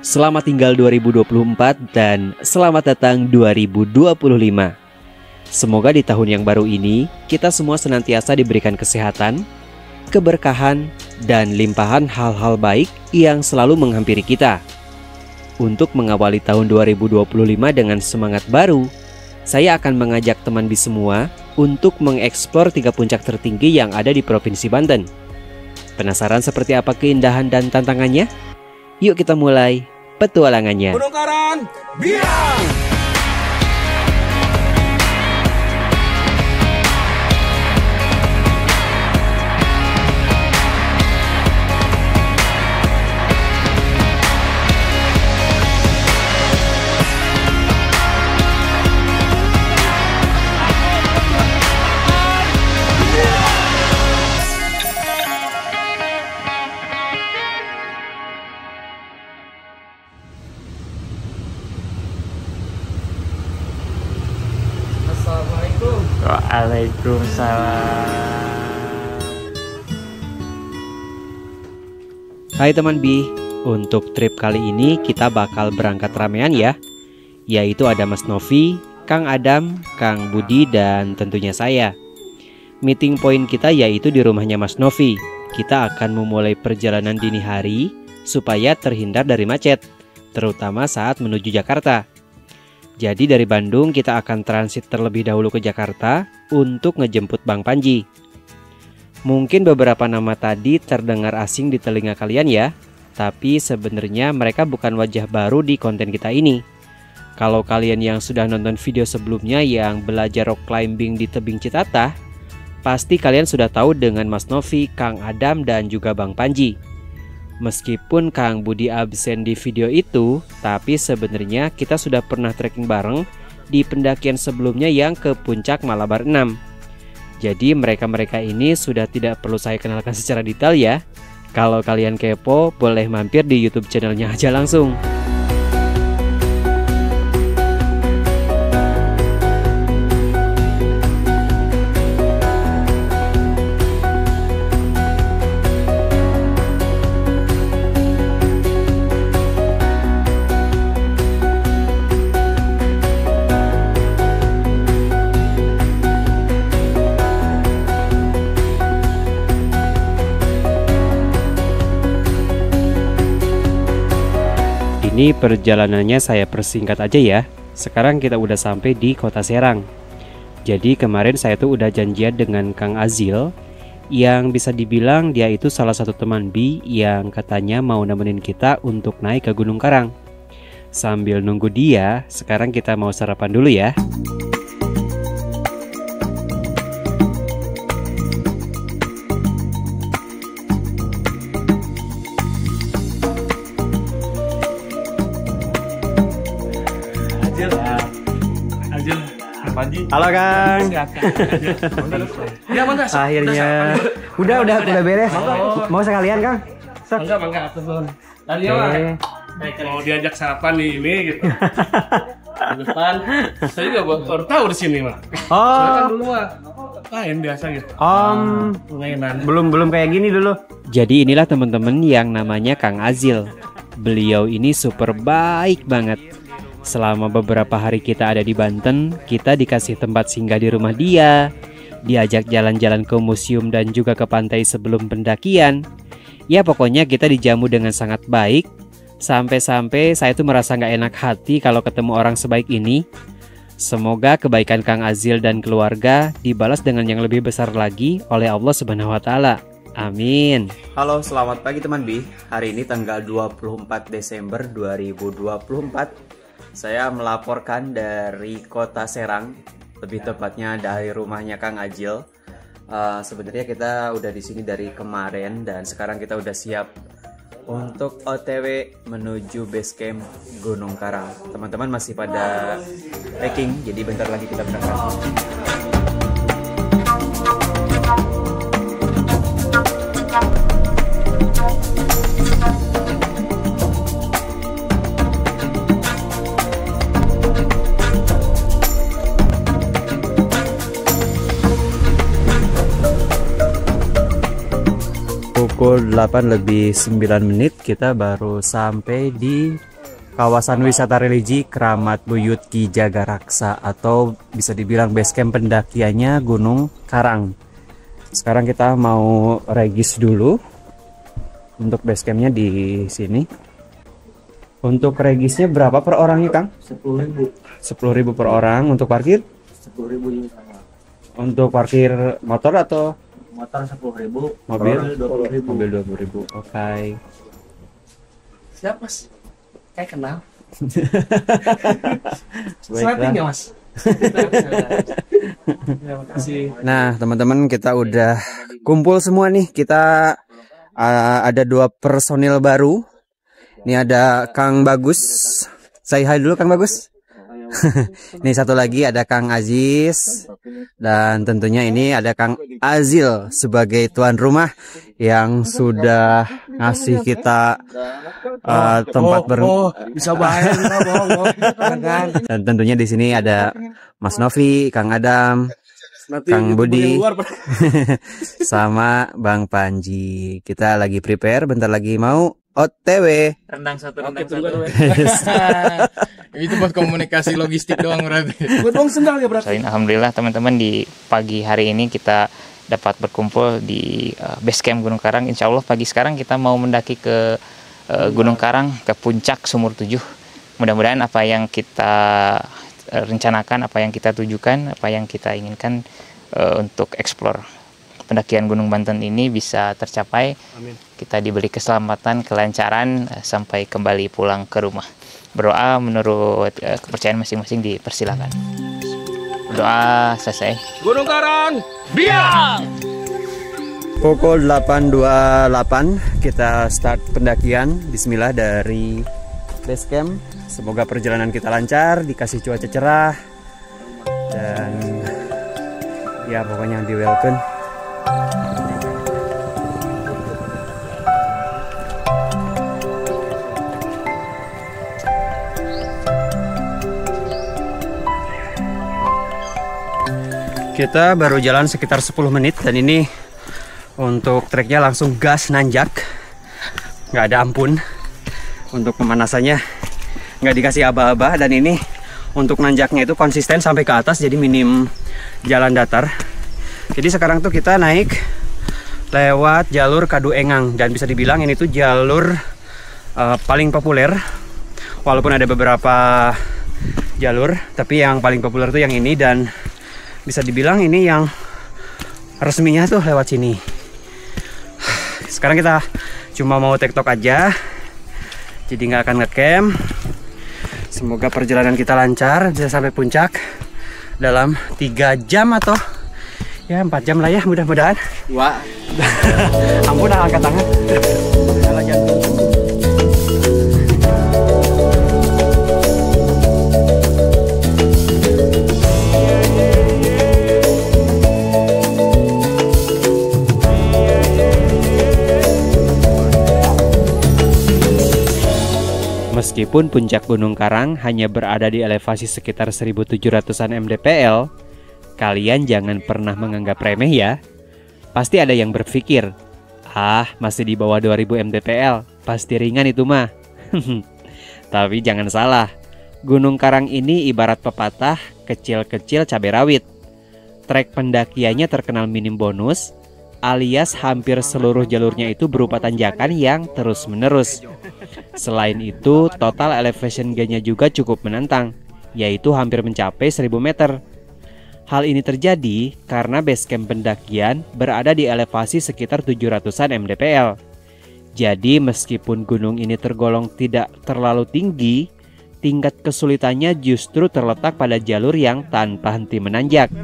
Selamat tinggal 2024 dan selamat datang 2025. Semoga di tahun yang baru ini kita semua senantiasa diberikan kesehatan, keberkahan, dan limpahan hal-hal baik yang selalu menghampiri kita. Untuk mengawali tahun 2025 dengan semangat baru, saya akan mengajak teman bis semua untuk mengeksplor 3 puncak tertinggi yang ada di Provinsi Banten. Penasaran seperti apa keindahan dan tantangannya? Yuk kita mulai petualangannya. Gunung Karang, Biang! Assalamualaikum. Waalaikumsalam. Hai teman Bi, untuk trip kali ini kita bakal berangkat ramean ya. Yaitu ada Mas Novi, Kang Adam, Kang Budi, dan tentunya saya. Meeting point kita yaitu di rumahnya Mas Novi. Kita akan memulai perjalanan dini hari supaya terhindar dari macet, terutama saat menuju Jakarta. Jadi dari Bandung kita akan transit terlebih dahulu ke Jakarta untuk ngejemput Bang Panji. Mungkin beberapa nama tadi terdengar asing di telinga kalian ya, tapi sebenarnya mereka bukan wajah baru di konten kita ini. Kalau kalian yang sudah nonton video sebelumnya yang belajar rock climbing di tebing Citatah, pasti kalian sudah tahu dengan Mas Novi, Kang Adam, dan juga Bang Panji. Meskipun Kang Budi absen di video itu, tapi sebenarnya kita sudah pernah trekking bareng di pendakian sebelumnya yang ke puncak Malabar 6. Jadi mereka-mereka ini sudah tidak perlu saya kenalkan secara detail ya. Kalau kalian kepo, boleh mampir di YouTube channelnya aja langsung. Ini perjalanannya saya persingkat aja ya. Sekarang kita udah sampai di Kota Serang. Jadi kemarin saya tuh udah janjian dengan Kang Azil, yang bisa dibilang dia itu salah satu teman Bi yang katanya mau nemenin kita untuk naik ke Gunung Karang. Sambil nunggu dia, sekarang kita mau sarapan dulu ya. Halo Kang. Ya, mangga. Akhirnya udah beres. Mau sekalian Kang? Mangga turun. Tadi mah mau diajak sarapan di ini gitu. Di depan. Saya juga baru tahu di sini mah. Soalnya kan dulu mah lain biasa gitu. Lainan. Belum kayak gini dulu. Jadi inilah teman-teman yang namanya Kang Azil. Beliau ini super baik banget. Selama beberapa hari kita ada di Banten, kita dikasih tempat singgah di rumah dia, diajak jalan-jalan ke museum dan juga ke pantai sebelum pendakian. Ya pokoknya kita dijamu dengan sangat baik. Sampai-sampai saya tuh merasa gak enak hati kalau ketemu orang sebaik ini. Semoga kebaikan Kang Azil dan keluarga dibalas dengan yang lebih besar lagi oleh Allah Subhanahu wa Ta'ala. Amin. Halo, selamat pagi teman Bi. Hari ini tanggal 24 Desember 2024. Saya melaporkan dari Kota Serang, lebih tepatnya dari rumahnya Kang Azil. Sebenarnya kita udah di sini dari kemarin dan sekarang kita udah siap untuk OTW menuju base camp Gunung Karang. Teman-teman masih pada packing, jadi bentar lagi kita berangkat. Pukul 8 lebih 9 menit kita baru sampai di kawasan wisata religi Keramat Buyut Ki Jagaraksa, atau bisa dibilang base camp pendakiannya Gunung Karang. Sekarang kita mau regis dulu untuk base campnya di sini. Untuk regisnya berapa per orangnya, Kang? 10.000. 10.000 per orang. Untuk parkir? 10.000 juga sama. Untuk parkir motor atau Motor 10.000, mobil? 20.000. Mobil 20.000. Oke. Siap Mas? Kayak kenal. Baiklah. Slapping ya Mas? Terima kasih. Nah, teman-teman, kita udah kumpul semua nih. Kita ada 2 personil baru. Ini ada Kang Bagus. Say hi dulu, Kang Bagus. Ini satu lagi ada Kang Aziz. Dan tentunya ini ada Kang Azil sebagai tuan rumah yang sudah ngasih kita tempat bisa bahaya kita bohong. Dan tentunya di sini ada Mas Novi, Kang Adam, Nanti Kang Budi, luar, sama Bang Panji. Kita lagi prepare, bentar lagi mau OTW. Rendang satu. Itu buat komunikasi logistik doang berarti. buat uang sendal ya berarti. Alhamdulillah teman-teman, di pagi hari ini kita dapat berkumpul di base camp Gunung Karang. Insya Allah pagi sekarang kita mau mendaki ke Gunung Karang, ke puncak Sumur 7. Mudah-mudahan apa yang kita rencanakan, apa yang kita tujukan, apa yang kita inginkan untuk eksplor pendakian Gunung Banten ini bisa tercapai. Amin. Kita diberi keselamatan, kelancaran sampai kembali pulang ke rumah. Berdoa menurut kepercayaan masing-masing dipersilakan. Berdoa selesai. Gunung Karang, biang! Pukul 8.28 kita start pendakian. Bismillah dari base camp. Semoga perjalanan kita lancar, dikasih cuaca cerah, dan ya pokoknya di welcome. Kita baru jalan sekitar 10 menit dan ini untuk treknya langsung gas nanjak, nggak ada ampun. Untuk pemanasannya nggak dikasih aba-aba, dan ini untuk nanjaknya itu konsisten sampai ke atas, jadi minim jalan datar. Jadi sekarang tuh kita naik lewat jalur Kadu Engang, dan bisa dibilang ini tuh jalur paling populer. Walaupun ada beberapa jalur, tapi yang paling populer tuh yang ini, dan bisa dibilang ini yang resminya tuh lewat sini. Sekarang kita cuma mau tektok aja, jadi nggak akan ngecamp. Semoga perjalanan kita lancar, bisa sampai puncak dalam 3 jam atau ya 4 jam lah ya, mudah-mudahan. Wah. Ampun, angkat tangan. Jalan jantung. Meskipun puncak Gunung Karang hanya berada di elevasi sekitar 1700-an mdpl, kalian jangan pernah menganggap remeh ya. Pasti ada yang berpikir, masih di bawah 2000 mdpl, pasti ringan itu mah. Tapi jangan salah, Gunung Karang ini ibarat pepatah kecil-kecil cabai rawit. Trek pendakiannya terkenal minim bonus, alias hampir seluruh jalurnya itu berupa tanjakan yang terus-menerus. Selain itu, total elevation gain-nya juga cukup menantang, yaitu hampir mencapai 1000 meter. Hal ini terjadi karena base camp pendakian berada di elevasi sekitar 700-an mdpl. Jadi meskipun gunung ini tergolong tidak terlalu tinggi, tingkat kesulitannya justru terletak pada jalur yang tanpa henti menanjak.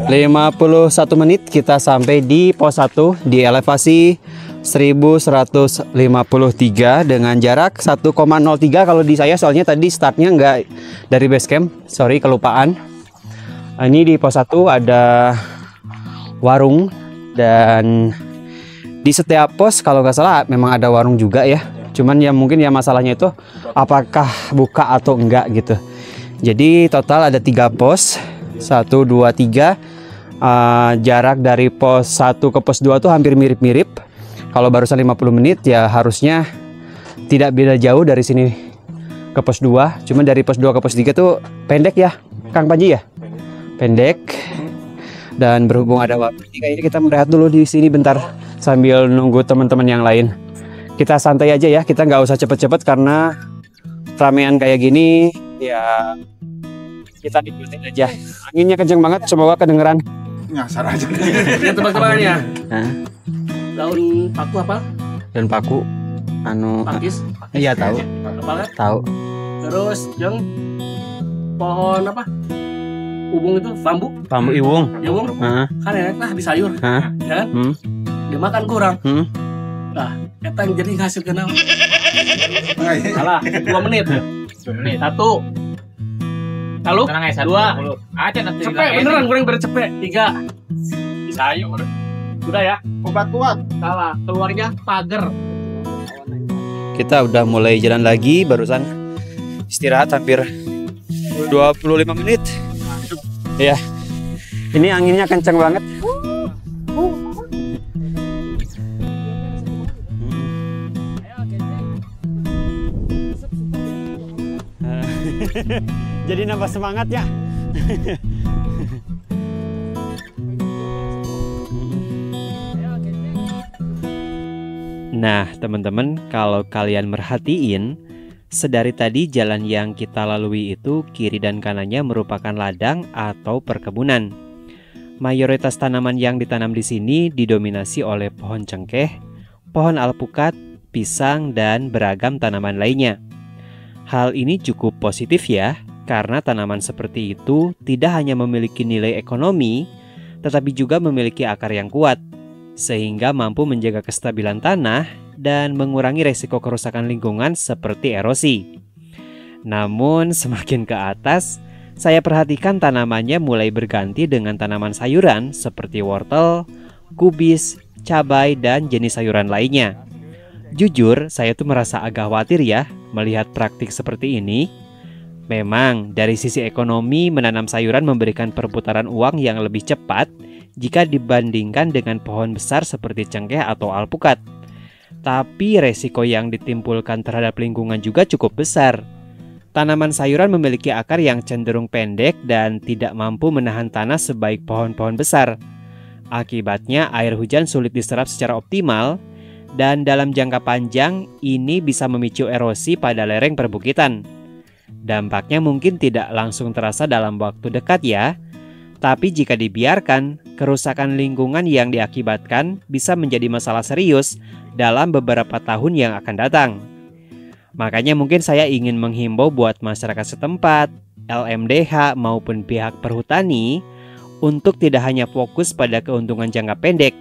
...51 menit kita sampai di pos 1 di elevasi 1153 dengan jarak 1,03 kalau di saya, soalnya tadi startnya nggak dari base camp, sorry kelupaan. Ini di pos 1 ada warung dan Di setiap pos kalau nggak salah memang ada warung juga ya. Cuman ya mungkin ya masalahnya itu apakah buka atau enggak gitu. Jadi total ada 3 pos, 1, 2, 3. Jarak dari pos 1 ke pos 2 tuh hampir mirip-mirip. Kalau barusan 50 menit ya harusnya tidak beda jauh dari sini ke pos 2. Cuman dari pos 2 ke pos 3 tuh pendek ya, Kang Panji ya? Pendek. Dan berhubung ada waktu, kayaknya kita merehat dulu di sini bentar sambil nunggu teman-teman yang lain. Kita santai aja ya, kita nggak usah cepet-cepet karena ramean kayak gini ya kita nikmatin aja. Anginnya kenceng banget, semoga kedengeran. Ngasar aja. Ya tebak-tebakannya. Daun paku apa? Dan paku, Pakis. iya tahu, Apa? tahu. Terus yang pohon apa? Ubung itu bambu. Bambu iwung. Iwung. Kan enak lah di sayur. Ya kan? Dimakan kurang. Nah, eta yang jadi hasil kenal. Salah, 2 menit. 1. Lalu? 2. Aja nanti. Cepet, beneran kurang bercepet. 3. Di sayur. Udah ya? Obat kuat. Salah, keluarnya pagar. Kita udah mulai jalan lagi, barusan istirahat hampir 25 menit. Ya, ini anginnya kenceng banget. Jadi nambah semangat ya. Nah, teman-teman, kalau kalian merhatiin, sedari tadi jalan yang kita lalui itu kiri dan kanannya merupakan ladang atau perkebunan. Mayoritas tanaman yang ditanam di sini didominasi oleh pohon cengkeh, pohon alpukat, pisang, dan beragam tanaman lainnya. Hal ini cukup positif ya, karena tanaman seperti itu tidak hanya memiliki nilai ekonomi, tetapi juga memiliki akar yang kuat, sehingga mampu menjaga kestabilan tanah dan mengurangi resiko kerusakan lingkungan seperti erosi. Namun semakin ke atas, saya perhatikan tanamannya mulai berganti dengan tanaman sayuran seperti wortel, kubis, cabai, dan jenis sayuran lainnya. Jujur, saya tuh merasa agak khawatir ya melihat praktik seperti ini. Memang dari sisi ekonomi menanam sayuran memberikan perputaran uang yang lebih cepat jika dibandingkan dengan pohon besar seperti cengkeh atau alpukat. Tapi resiko yang ditimbulkan terhadap lingkungan juga cukup besar. Tanaman sayuran memiliki akar yang cenderung pendek dan tidak mampu menahan tanah sebaik pohon-pohon besar. Akibatnya air hujan sulit diserap secara optimal dan dalam jangka panjang ini bisa memicu erosi pada lereng perbukitan. Dampaknya mungkin tidak langsung terasa dalam waktu dekat ya, tapi jika dibiarkan, kerusakan lingkungan yang diakibatkan bisa menjadi masalah serius dalam beberapa tahun yang akan datang. Makanya mungkin saya ingin menghimbau buat masyarakat setempat, LMDH maupun pihak perhutani untuk tidak hanya fokus pada keuntungan jangka pendek.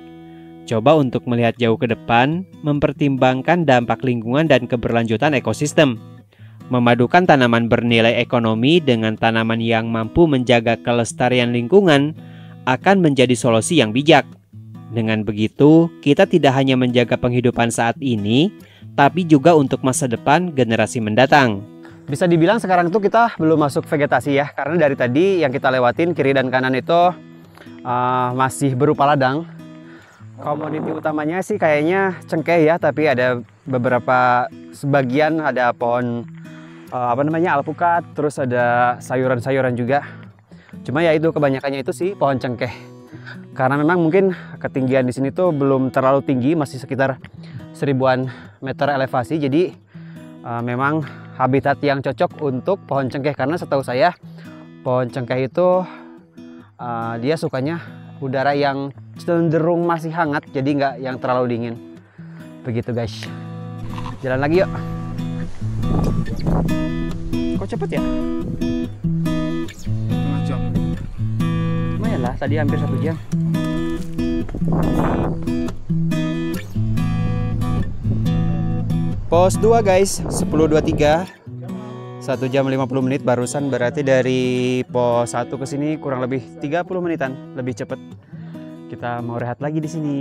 Coba untuk melihat jauh ke depan, mempertimbangkan dampak lingkungan dan keberlanjutan ekosistem. Memadukan tanaman bernilai ekonomi dengan tanaman yang mampu menjaga kelestarian lingkungan akan menjadi solusi yang bijak. Dengan begitu, kita tidak hanya menjaga penghidupan saat ini, tapi juga untuk masa depan generasi mendatang. Bisa dibilang sekarang tuh kita belum masuk vegetasi ya, karena dari tadi yang kita lewatin kiri dan kanan itu masih berupa ladang. Komoditi utamanya sih kayaknya cengkeh ya, tapi ada beberapa sebagian ada pohon alpukat, terus ada sayuran-sayuran juga. Cuma ya itu kebanyakannya itu sih pohon cengkeh. Karena memang mungkin ketinggian di sini tuh belum terlalu tinggi, masih sekitar 1000-an meter elevasi. Jadi memang habitat yang cocok untuk pohon cengkeh, karena setahu saya pohon cengkeh itu dia sukanya udara yang cenderung masih hangat, jadi nggak yang terlalu dingin. Begitu guys. Jalan lagi yuk. Kok cepet ya? Lumayan lah, tadi hampir 1 jam. Pos 2 guys, 10.23, 1 jam 50 menit barusan, berarti dari pos 1 ke sini kurang lebih 30 menitan, lebih cepet. Kita mau rehat lagi di sini.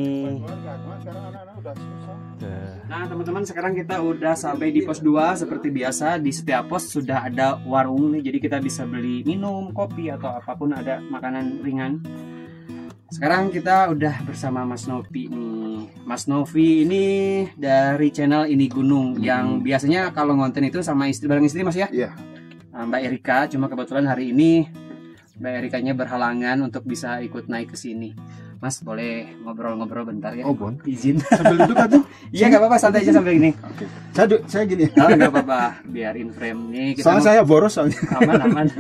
Nah teman-teman, sekarang kita udah sampai di pos 2. Seperti biasa di setiap pos sudah ada warung nih, jadi kita bisa beli minum, kopi atau apapun, ada makanan ringan. Sekarang kita udah bersama Mas Novi nih. Mas Novi ini dari channel Ini Gunung yang biasanya kalau ngonten itu sama istri, bareng istri Mas ya? Iya. Mbak Erika, cuma kebetulan hari ini Mbak Erikanya berhalangan untuk bisa ikut naik ke sini. Mas boleh ngobrol-ngobrol bentar ya? Oh, bon. Izin. Sambil duduk kan tuh? Iya nggak apa-apa, santai aja sambil gini. Oke. Saya gini. Oh, nggak apa-apa, biarin frame nih. Soalnya saya boros soalnya. Aman.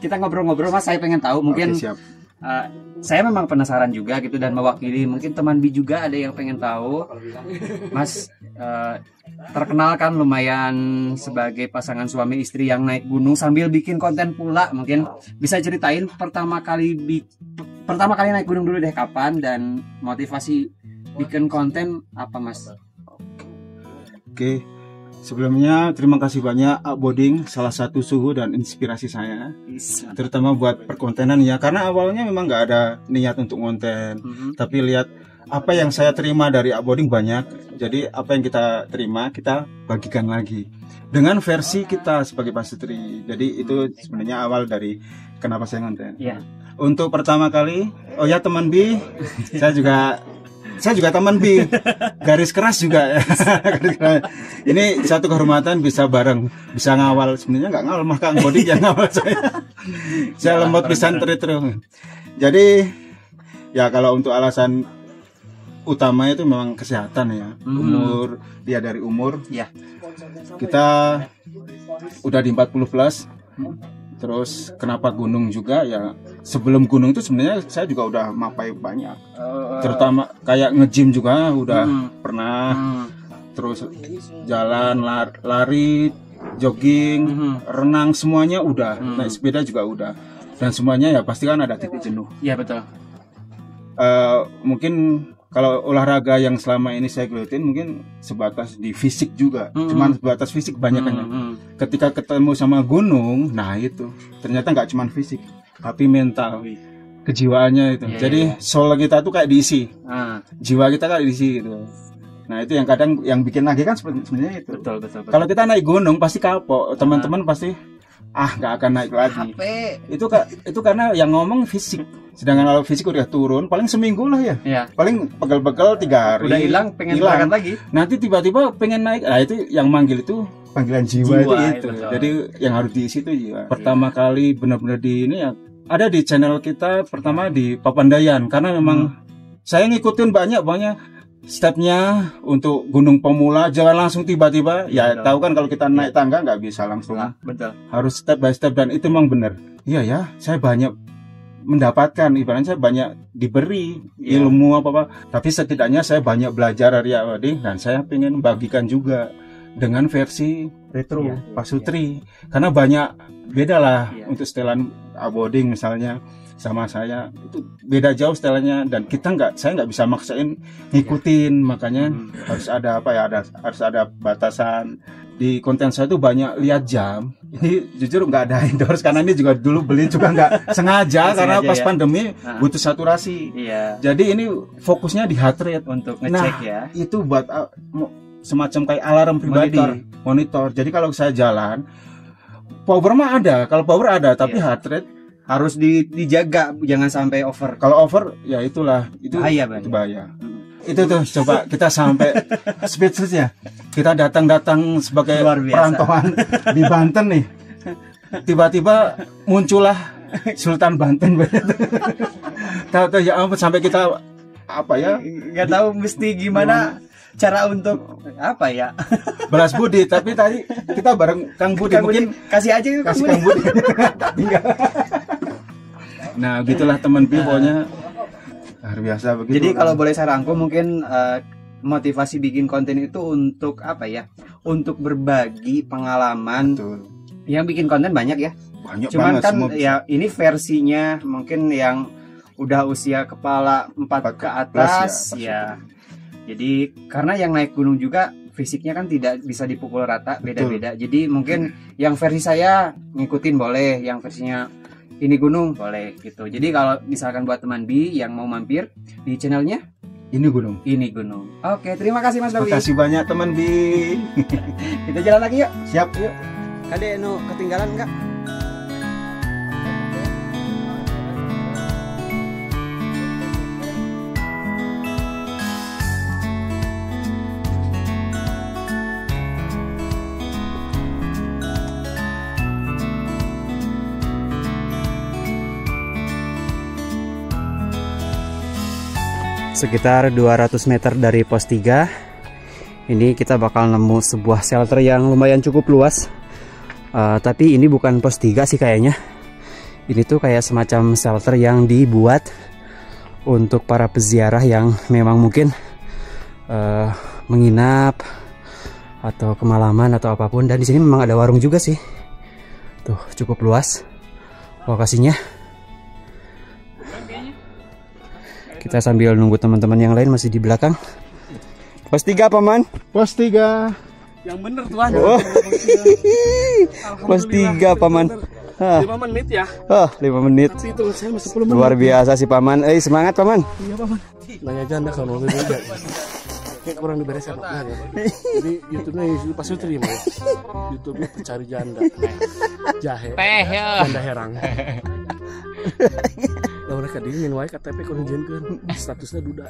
Kita ngobrol-ngobrol Mas, saya pengen tahu mungkin. Oke, siap. Saya memang penasaran juga gitu dan mewakili mungkin teman Bi juga ada yang pengen tahu. Mas terkenal kan lumayan sebagai pasangan suami istri yang naik gunung sambil bikin konten pula. Mungkin bisa ceritain pertama kali naik gunung dulu deh, kapan dan motivasi bikin konten apa Mas? Oke. Sebelumnya terima kasih banyak Boding, salah satu suhu dan inspirasi saya, terutama buat perkontenan ya. Karena awalnya memang nggak ada niat untuk konten, tapi lihat apa yang saya terima dari Boding banyak. Jadi apa yang kita terima kita bagikan lagi dengan versi kita sebagai pasutri. Jadi itu sebenarnya awal dari kenapa saya konten. Yeah. Untuk pertama kali, oh ya teman Bi, saya juga teman Bi, garis keras juga. Ini satu kehormatan bisa bareng, bisa ngawal. Sebenarnya nggak ngawal, mah Kang Boding yang ngawal saya. Saya lembut pisan terus. Jadi ya kalau untuk alasan utama itu memang kesehatan ya. Umur, dia dari umur. Ya. Kita udah di 40 plus. Terus kenapa gunung juga ya, sebelum gunung itu sebenarnya saya juga udah mapai banyak, terutama kayak nge-gym juga udah pernah, terus jalan, lari, jogging, renang semuanya udah, naik sepeda juga udah, dan semuanya ya pasti kan ada titik jenuh. Iya betul. Mungkin kalau olahraga yang selama ini saya gelutin mungkin sebatas di fisik juga, cuman sebatas fisik banyakannya. Ketika ketemu sama gunung, nah itu ternyata nggak cuman fisik, tapi mental, kejiwaannya itu. Jadi soul kita tuh kayak diisi, jiwa kita kayak diisi gitu. Nah itu yang kadang yang bikin lagi kan sebenarnya itu. Betul. Kalau kita naik gunung pasti kapok, teman-teman pasti nggak akan naik lagi. Itu karena yang ngomong fisik. Sedangkan kalau fisik udah turun paling seminggu lah ya. Paling pegel-pegel 3 hari. Udah hilang, pengen berangkat lagi. Nanti tiba-tiba pengen naik. Nah itu yang manggil itu panggilan jiwa itu. Jadi yang harus diisi itu jiwa. Pertama kali benar-benar di ini ya ada di channel kita pertama di Papandayan, karena memang saya ngikutin banyak stepnya untuk gunung pemula, jangan langsung tiba-tiba. Ya tahu kan kalau kita naik tangga nggak bisa langsung. Betul. Harus step by step dan itu memang benar. Iya ya, saya banyak mendapatkan, ibaratnya saya banyak diberi ilmu apa-apa, tapi setidaknya saya banyak belajar dari Boding dan saya pengen bagikan juga dengan versi retro pasutri, karena banyak beda lah untuk setelan Boding misalnya sama saya itu beda jauh setelannya, dan saya nggak bisa maksain ngikutin, makanya harus ada harus ada batasan. Di konten saya tuh banyak lihat jam. Ini jujur nggak ada endorse karena ini juga dulu beli juga nggak sengaja karena pas pandemi butuh saturasi. Jadi ini fokusnya di heart rate untuk ngecek itu buat semacam kayak alarm pribadi, monitor. Jadi kalau saya jalan, power mah ada. Kalau power ada, tapi heart rate harus dijaga, jangan sampai over. Kalau over ya itulah itu bahaya. Itu tuh coba kita sampai speechless ya. Kita datang sebagai perantauan di Banten nih. Tiba-tiba muncullah Sultan Banten. Tahu ya ampun, sampai kita nggak tahu mesti gimana cara untuk balas budi. Tapi tadi kita bareng Kang Budi, mungkin kasih aja Kang Budi. Nah gitulah teman Bi, pokoknya luar biasa begitu. Jadi kalau boleh saya rangkum mungkin motivasi bikin konten itu untuk untuk berbagi pengalaman. Betul. Yang bikin konten banyak ya. Banyak cuman banget, kan ya ini versinya mungkin yang udah usia kepala 4 ke atas ya. Jadi karena yang naik gunung juga fisiknya kan tidak bisa dipukul rata, beda-beda. Jadi mungkin yang versi saya ngikutin boleh, yang versinya ini gunung boleh gitu. Jadi kalau misalkan buat teman Bi yang mau mampir di channelnya Ini gunung. ini gunung. Oke, terima kasih Mas Novi. Makasih banyak teman Bi. Kita jalan lagi yuk. Siap yuk. Kade no ketinggalan enggak? Sekitar 200 meter dari pos 3 ini kita bakal nemu sebuah shelter yang lumayan cukup luas. Tapi ini bukan pos 3 sih kayaknya. Ini tuh kayak semacam shelter yang dibuat untuk para peziarah yang memang mungkin menginap atau kemalaman atau apapun. Dan di sini memang ada warung juga sih. Tuh cukup luas lokasinya. Kita sambil nunggu teman-teman yang lain masih di belakang. Pos 3 Paman? Pos 3. Yang bener Tuhan. Oh. Pos 3 Paman. 5 menit ya. 5 menit. Tapi itu saya masih 10 menit. Luar biasa sih Paman. Semangat Paman. Iya Paman. Nanya janda kalau mau beda. Kayak kurang diberes ya Pak. Jadi YouTube-nya pasti terima ya. YouTube-nya pencari janda. Jahe. Teh ya. Janda herang. Lah mereka dingin wae KTP kun jenkeun statusnya duda.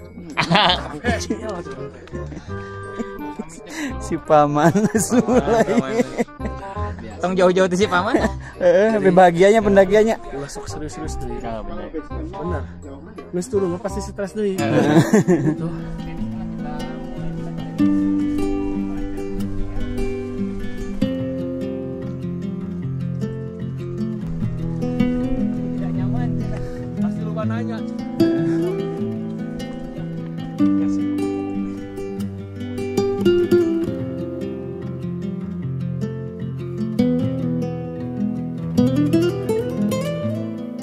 Si Paman mulai. Tong jauh-jauh tuh si Paman. Bahagianya pendakiannya. Ulah sok serius-serius deui. Benar. Geus turun pasti stres deui. Nanya.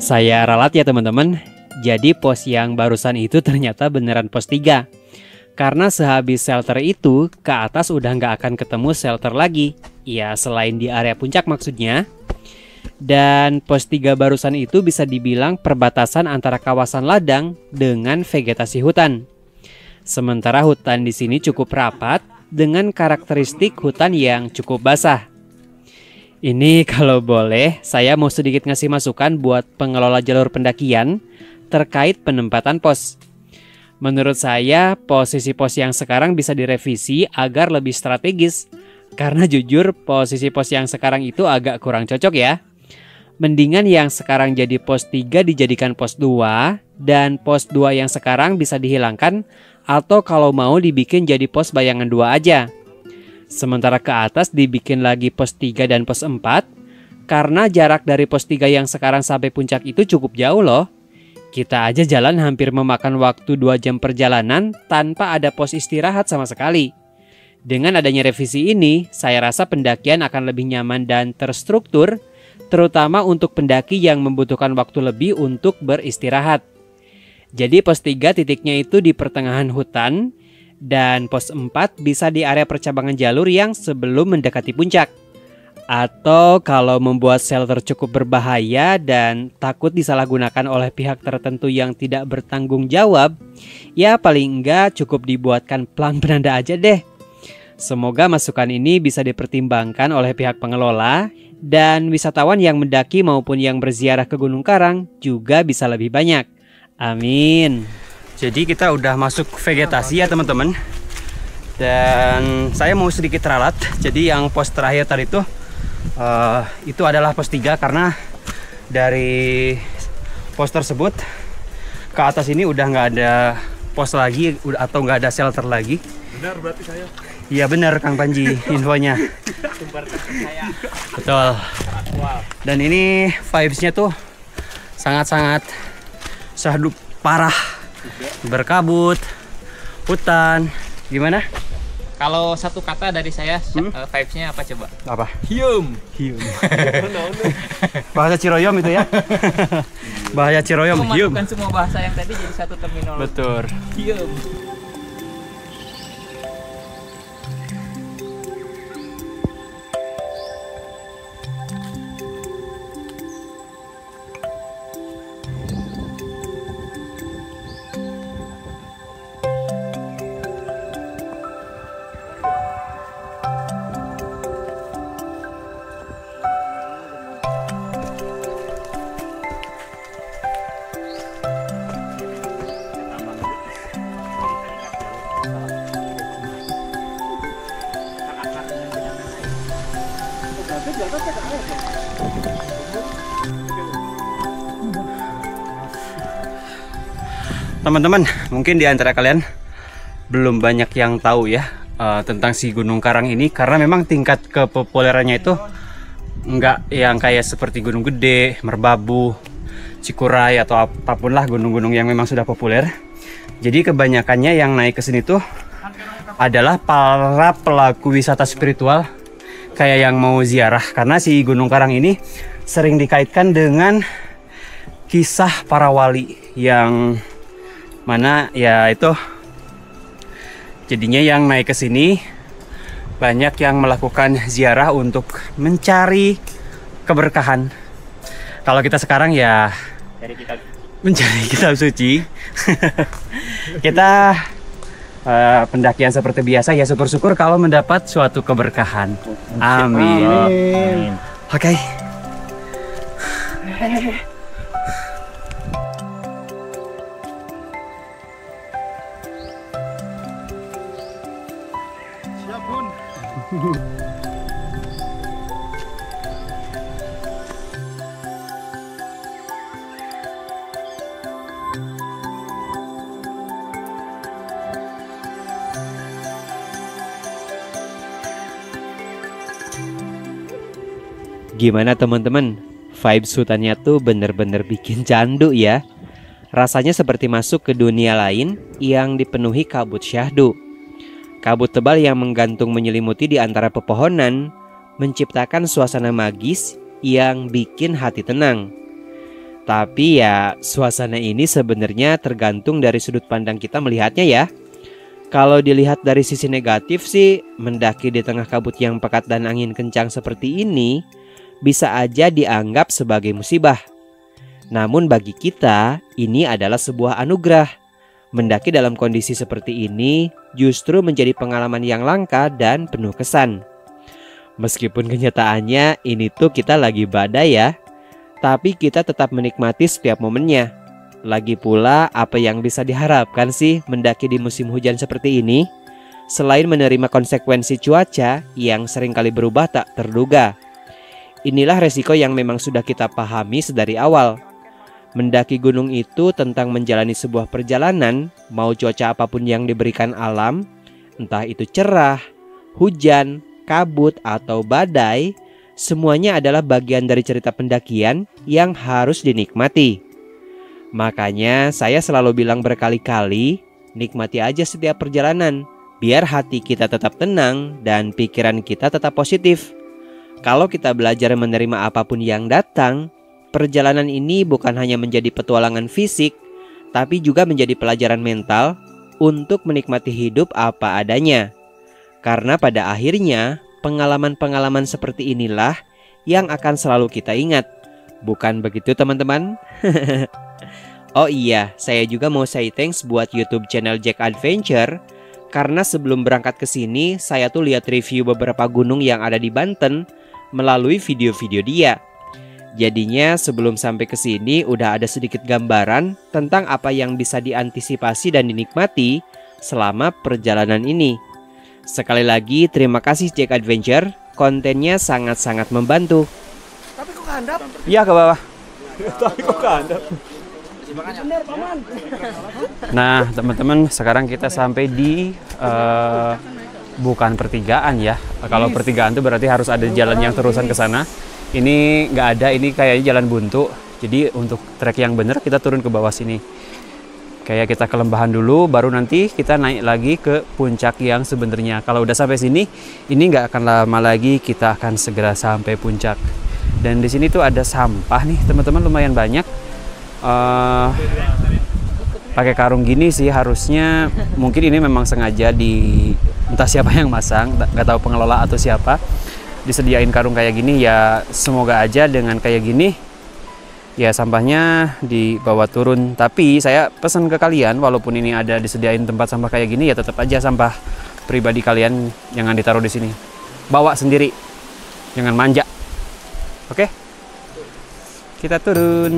Saya ralat ya teman-teman. Jadi pos yang barusan itu ternyata beneran pos 3. Karena sehabis shelter itu, ke atas udah nggak akan ketemu shelter lagi. Ya selain di area puncak maksudnya. Dan pos 3 barusan itu bisa dibilang perbatasan antara kawasan ladang dengan vegetasi hutan. Sementara hutan di sini cukup rapat dengan karakteristik hutan yang cukup basah. Ini kalau boleh, saya mau sedikit ngasih masukan buat pengelola jalur pendakian terkait penempatan pos. Menurut saya, posisi pos yang sekarang bisa direvisi agar lebih strategis. Karena jujur, posisi pos yang sekarang itu agak kurang cocok ya. Mendingan yang sekarang jadi pos 3 dijadikan pos 2, dan pos 2 yang sekarang bisa dihilangkan, atau kalau mau dibikin jadi pos bayangan 2 aja. Sementara ke atas dibikin lagi pos 3 dan pos 4, karena jarak dari pos 3 yang sekarang sampai puncak itu cukup jauh loh. Kita aja jalan hampir memakan waktu 2 jam perjalanan tanpa ada pos istirahat sama sekali. Dengan adanya revisi ini, saya rasa pendakian akan lebih nyaman dan terstruktur, terutama untuk pendaki yang membutuhkan waktu lebih untuk beristirahat. Jadi pos 3 titiknya itu di pertengahan hutan, dan pos 4 bisa di area percabangan jalur yang sebelum mendekati puncak. Atau kalau membuat shelter cukup berbahaya dan takut disalahgunakan oleh pihak tertentu yang tidak bertanggung jawab, ya paling enggak cukup dibuatkan pelang penanda aja deh. Semoga masukan ini bisa dipertimbangkan oleh pihak pengelola, dan wisatawan yang mendaki maupun yang berziarah ke Gunung Karang juga bisa lebih banyak. Amin. Jadi kita udah masuk vegetasi ya teman-teman. Dan saya mau sedikit ralat. Jadi yang pos terakhir tadi itu adalah pos 3, karena dari pos tersebut ke atas ini udah nggak ada pos lagi atau nggak ada shelter lagi. Benar berarti saya. Iya benar Kang Panji infonya. Betul. Dan ini vibesnya tuh sangat-sangat syahdu parah. Berkabut, hutan, gimana? Kalau satu kata dari saya, vibes-nya apa coba? Apa? Hium. Bahasa Ciroyom itu ya. Bahasa Ciroyom, hium. Memasukkan semua bahasa yang tadi jadi satu terminologi. Betul. Hium. Teman-teman, mungkin di antara kalian belum banyak yang tahu ya tentang si Gunung Karang ini, karena memang tingkat kepopulerannya itu nggak yang kayak seperti Gunung Gede, Merbabu, Cikuray atau apapun lah gunung-gunung yang memang sudah populer. Jadi kebanyakannya yang naik ke sini tuh adalah para pelaku wisata spiritual, kayak yang mau ziarah, karena si Gunung Karang ini sering dikaitkan dengan kisah para wali yang mana ya itu jadinya yang naik ke sini banyak yang melakukan ziarah untuk mencari keberkahan. Kalau kita sekarang ya mencari kitab suci. Kita pendakian seperti biasa ya, syukur-syukur kalau mendapat suatu keberkahan. Amin. Oke. Gimana teman-teman? Vibes hutannya tuh bener-bener bikin candu ya. Rasanya seperti masuk ke dunia lain yang dipenuhi kabut syahdu. Kabut tebal yang menggantung menyelimuti di antara pepohonan menciptakan suasana magis yang bikin hati tenang. Tapi ya suasana ini sebenarnya tergantung dari sudut pandang kita melihatnya ya. Kalau dilihat dari sisi negatif sih, mendaki di tengah kabut yang pekat dan angin kencang seperti ini bisa aja dianggap sebagai musibah. Namun bagi kita, ini adalah sebuah anugerah. Mendaki dalam kondisi seperti ini justru menjadi pengalaman yang langka dan penuh kesan. Meskipun kenyataannya ini tuh kita lagi badai ya, tapi kita tetap menikmati setiap momennya. Lagi pula apa yang bisa diharapkan sih mendaki di musim hujan seperti ini? Selain menerima konsekuensi cuaca yang seringkali berubah tak terduga. Inilah resiko yang memang sudah kita pahami sedari awal. Mendaki gunung itu tentang menjalani sebuah perjalanan, mau cuaca apapun yang diberikan alam, entah itu cerah, hujan, kabut, atau badai, semuanya adalah bagian dari cerita pendakian yang harus dinikmati. Makanya saya selalu bilang berkali-kali, nikmati aja setiap perjalanan, biar hati kita tetap tenang dan pikiran kita tetap positif. Kalau kita belajar menerima apapun yang datang, perjalanan ini bukan hanya menjadi petualangan fisik, tapi juga menjadi pelajaran mental untuk menikmati hidup apa adanya. Karena pada akhirnya, pengalaman-pengalaman seperti inilah yang akan selalu kita ingat. Bukan begitu teman-teman? Oh iya, saya juga mau say thanks buat YouTube channel Jack Adventure. Karena sebelum berangkat ke sini, saya tuh lihat review beberapa gunung yang ada di Banten melalui video-video dia. Jadinya sebelum sampai ke sini udah ada sedikit gambaran tentang apa yang bisa diantisipasi dan dinikmati selama perjalanan ini. Sekali lagi terima kasih Jack Adventure, kontennya sangat-sangat membantu. Tapi kok kehandap? Iya ke bawah. Tapi kok kehandap? Nah teman-teman, sekarang kita sampai di bukan pertigaan ya. Kalau pertigaan itu berarti harus ada jalan yang terusan ke sana. Ini nggak ada, ini kayaknya jalan buntu. Jadi untuk trek yang bener kita turun ke bawah sini. Kayak kita ke lembahan dulu, baru nanti kita naik lagi ke puncak yang sebenarnya. Kalau udah sampai sini, ini nggak akan lama lagi kita akan segera sampai puncak. Dan di sini tuh ada sampah nih teman-teman, lumayan banyak. Pakai karung gini sih harusnya, mungkin ini memang sengaja di entah siapa yang masang, nggak tahu pengelola atau siapa, disediain karung kayak gini ya. Semoga aja dengan kayak gini ya sampahnya dibawa turun. Tapi saya pesan ke kalian, walaupun ini ada disediain tempat sampah kayak gini, ya tetap aja sampah pribadi kalian jangan ditaruh di sini, bawa sendiri, jangan manja. Oke, kita turun.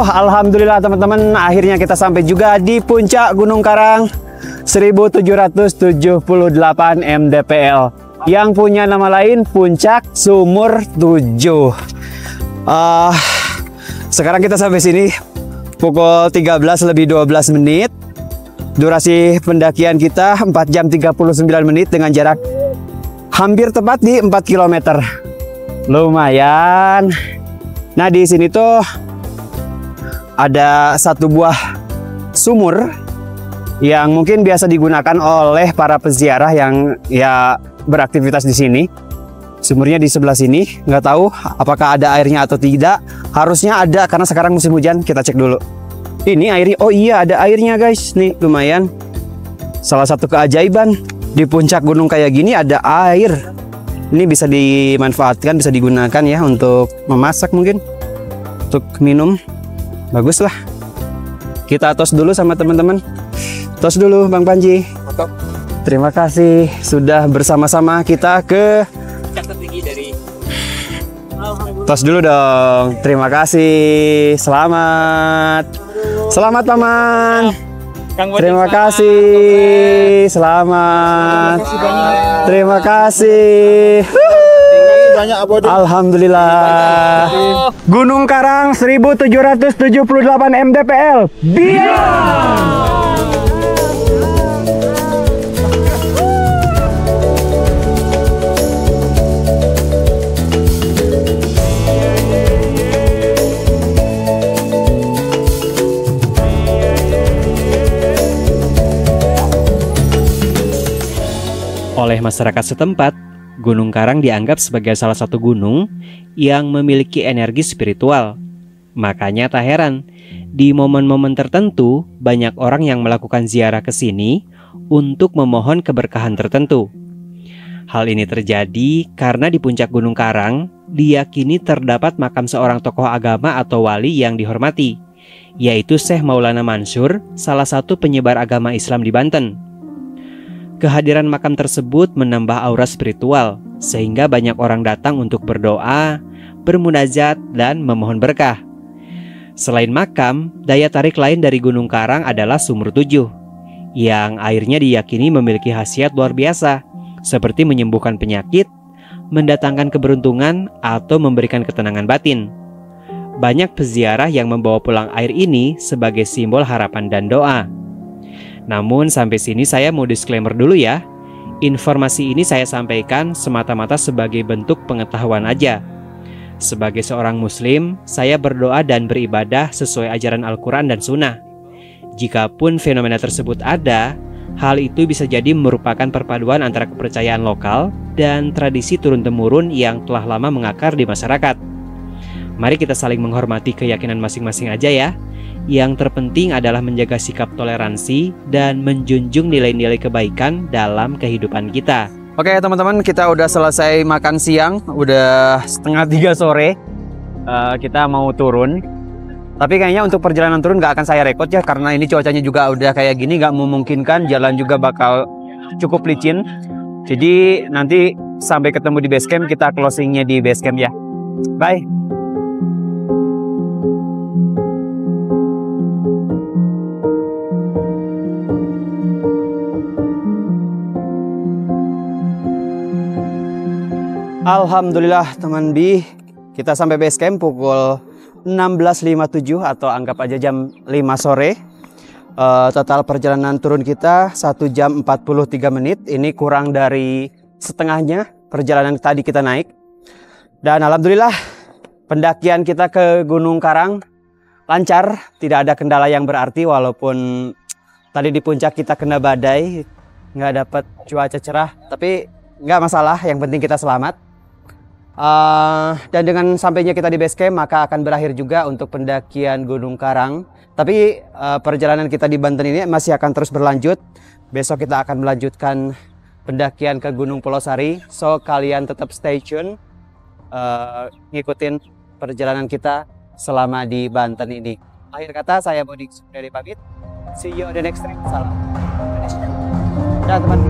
Alhamdulillah teman-teman, akhirnya kita sampai juga di puncak Gunung Karang 1778 mdpl yang punya nama lain Puncak Sumur 7. Sekarang kita sampai sini pukul 13 lebih 12 menit. Durasi pendakian kita 4 jam 39 menit dengan jarak hampir tepat di 4 km. Lumayan. Nah, di sini tuh ada satu buah sumur yang mungkin biasa digunakan oleh para peziarah yang ya beraktivitas di sini. Sumurnya di sebelah sini, nggak tahu apakah ada airnya atau tidak. Harusnya ada karena sekarang musim hujan. Kita cek dulu. Ini airnya, oh iya ada airnya guys. Nih lumayan. Salah satu keajaiban di puncak gunung kayak gini ada air. Ini bisa dimanfaatkan, bisa digunakan ya untuk memasak mungkin, untuk minum. Bagus lah. Kita tos dulu sama teman-teman. Tos dulu Bang Panji. Terima kasih sudah bersama-sama kita ke tertinggi dari tos dulu dong. Terima kasih. Selamat. Selamat Paman. Terima kasih. Selamat. Terima kasih. Alhamdulillah. Gunung Karang 1778 mdpl. Oleh masyarakat setempat, Gunung Karang dianggap sebagai salah satu gunung yang memiliki energi spiritual. Makanya tak heran, di momen-momen tertentu banyak orang yang melakukan ziarah ke sini untuk memohon keberkahan tertentu. Hal ini terjadi karena di puncak Gunung Karang diyakini terdapat makam seorang tokoh agama atau wali yang dihormati, yaitu Syekh Maulana Mansur, salah satu penyebar agama Islam di Banten. Kehadiran makam tersebut menambah aura spiritual, sehingga banyak orang datang untuk berdoa, bermunajat, dan memohon berkah. Selain makam, daya tarik lain dari Gunung Karang adalah Sumur 7, yang airnya diyakini memiliki khasiat luar biasa, seperti menyembuhkan penyakit, mendatangkan keberuntungan, atau memberikan ketenangan batin. Banyak peziarah yang membawa pulang air ini sebagai simbol harapan dan doa. Namun sampai sini saya mau disclaimer dulu ya. Informasi ini saya sampaikan semata-mata sebagai bentuk pengetahuan aja. Sebagai seorang muslim, saya berdoa dan beribadah sesuai ajaran Al-Quran dan Sunnah. Jikapun fenomena tersebut ada, hal itu bisa jadi merupakan perpaduan antara kepercayaan lokal dan tradisi turun-temurun yang telah lama mengakar di masyarakat. Mari kita saling menghormati keyakinan masing-masing aja ya. Yang terpenting adalah menjaga sikap toleransi dan menjunjung nilai-nilai kebaikan dalam kehidupan kita. Oke teman-teman, kita udah selesai makan siang, udah 2:30 sore. Kita mau turun. Tapi kayaknya untuk perjalanan turun nggak akan saya rekod ya, karena ini cuacanya juga udah kayak gini, nggak memungkinkan. Jalan juga bakal cukup licin. Jadi nanti sampai ketemu di base camp, kita closingnya di base camp ya. Bye. Alhamdulillah teman Bi, kita sampai base camp pukul 16.57 atau anggap aja jam 5 sore. Total perjalanan turun kita 1 jam 43 menit. Ini kurang dari setengahnya perjalanan tadi kita naik. Dan alhamdulillah pendakian kita ke Gunung Karang lancar, tidak ada kendala yang berarti walaupun tadi di puncak kita kena badai, nggak dapat cuaca cerah. Tapi nggak masalah, yang penting kita selamat. Dan dengan sampainya kita di base camp, maka akan berakhir juga untuk pendakian Gunung Karang. Tapi perjalanan kita di Banten ini masih akan terus berlanjut. Besok kita akan melanjutkan pendakian ke Gunung Pulau Sari. So kalian tetap stay tune, ngikutin perjalanan kita selama di Banten ini. Akhir kata saya Bodi dari pamit. See you on the next trip. Salam. Dah teman.